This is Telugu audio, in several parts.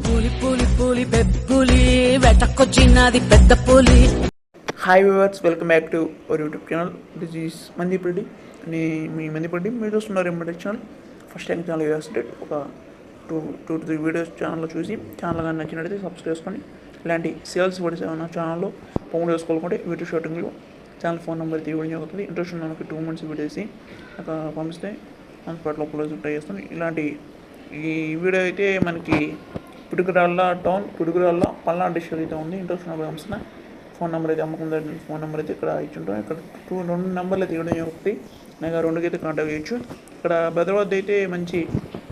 పూలి పూలి పూలి బెబ్బులి వెటకొచ్చినది పెద్ద పూలి. Hi viewers, welcome back to our YouTube channel. This is Mandipareddy. మీ మందిపరెడ్డి మీరు చూస్తున్నారు ఎంబటెక్ ఛానల్. ఫస్ట్ టైం ఛానల్ చేస్తుంటే ఒక టూ టు త్రీ వీడియోస్ ఛానల్లో చూసి ఛానల్ కానీ నచ్చినట్టయితే సబ్స్క్రైబ్ చేసుకొని ఇలాంటి సేల్స్ వీడియోస్ ఏమైనా ఛానల్లో ప్రమోట్ చేసుకోవాలనుకుంటే వీడియో షూటింగ్లో ఛానల్ ఫోన్ నెంబర్ ఇవ్వడం జరుగుతుంది. ఇంట్రెస్ట్ ఉన్న మనకి 2 months వీడియోస్ పంపిస్తే మన స్పాట్లో అప్లోడ్ ట్రై చేస్తాను. ఇలాంటి ఈ వీడియో అయితే మనకి పిడుగురాళ్ళ టౌన్ పిడుగురాళ్ళ పల్నాడు డిస్ట్రిక్ట్ అయితే ఉంది. ఇంట్రెస్ట్ ఉన్న పంపిస్తున్నా. ఫోన్ నెంబర్ అయితే అమ్మకం ఫోన్ నెంబర్ అయితే ఇక్కడ ఇచ్చుంటాం. ఇక్కడ 2 నెంబర్లు అయితే ఇవ్వడం జరుగుతుంది. నాకు 2కి అయితే కాంటాక్ట్ చేయొచ్చు. ఇక్కడ భద్రాబాద్ అయితే మంచి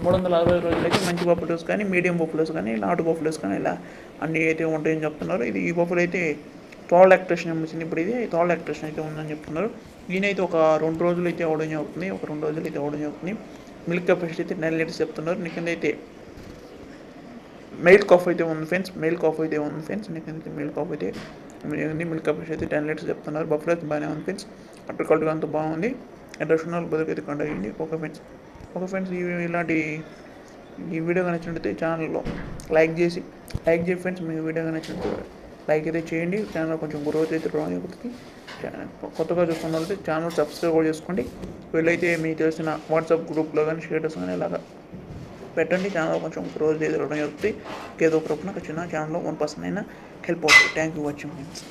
360 రోజులు అయితే మంచి బఫెలోస్ కానీ మీడియం బఫెలోస్ కానీ నాటు బఫెలోస్ కానీ ఇలా అన్నీ అయితే ఉంటాయని చెప్తున్నారు. ఈ బఫెలో అయితే థర్డ్ లాక్టేషన్ అమ్మించింది. ఇప్పుడు ఇది థర్డ్ లాక్టేషన్ అయితే ఉందని చెప్తున్నారు. దీనైతే ఒక 2 రోజులు అయితే అవడం జరుగుతుంది. 2 రోజులు అయితే అవడం జరుగుతుంది. మిల్క్ కెపాసిటీ అయితే 9 లీటర్స్ చెప్తున్నారు. నీకందైతే మెయిల్ కాఫ్ అయితే ఉంది ఫ్రెండ్స్. నీకందైతే మెయిల్ కాఫ్ అయితే మిల్క్ కెపాసిటీ అయితే 10 లీటర్స్ చెప్తున్నారు. బఫెలో అయితే బాగానే ఉంది ఫ్రెండ్స్. అటర్ క్వాలిటీ అంతా బాగుంది. ఇంట్రెస్ట్ ఉన్న బదులు అయితే కాంటాక్ట్ చేయండి. ఓకే ఫ్రెండ్స్ ఇలాంటి ఈ వీడియో నచ్చినట్లయితే ఛానల్లో లైక్ చేసి ఫ్రెండ్స్. మీ వీడియో నచ్చినట్లయితే లైక్ అయితే చేయండి. ఛానల్ కొంచెం గ్రోత్ అయితే డ్రా అవుతుంది. కొత్తగా చూస్తున్న వాళ్ళైతే ఛానల్ సబ్స్క్రైబ్ కూడా చేసుకోండి. వీళ్ళైతే మీకు తెలిసిన వాట్సాప్ గ్రూప్లో కానీ స్టేటస్ కానీ ఇలాగా పెట్టండి. ఛానల్ కొంచెం గ్రోత్ అయితే డ్రా అవుతుంది. ఏదో ఒక రూపంలో చిన్న ఛానల్లో 1% అయినా హెల్ప్ అవుతుంది. Thank you watching friends.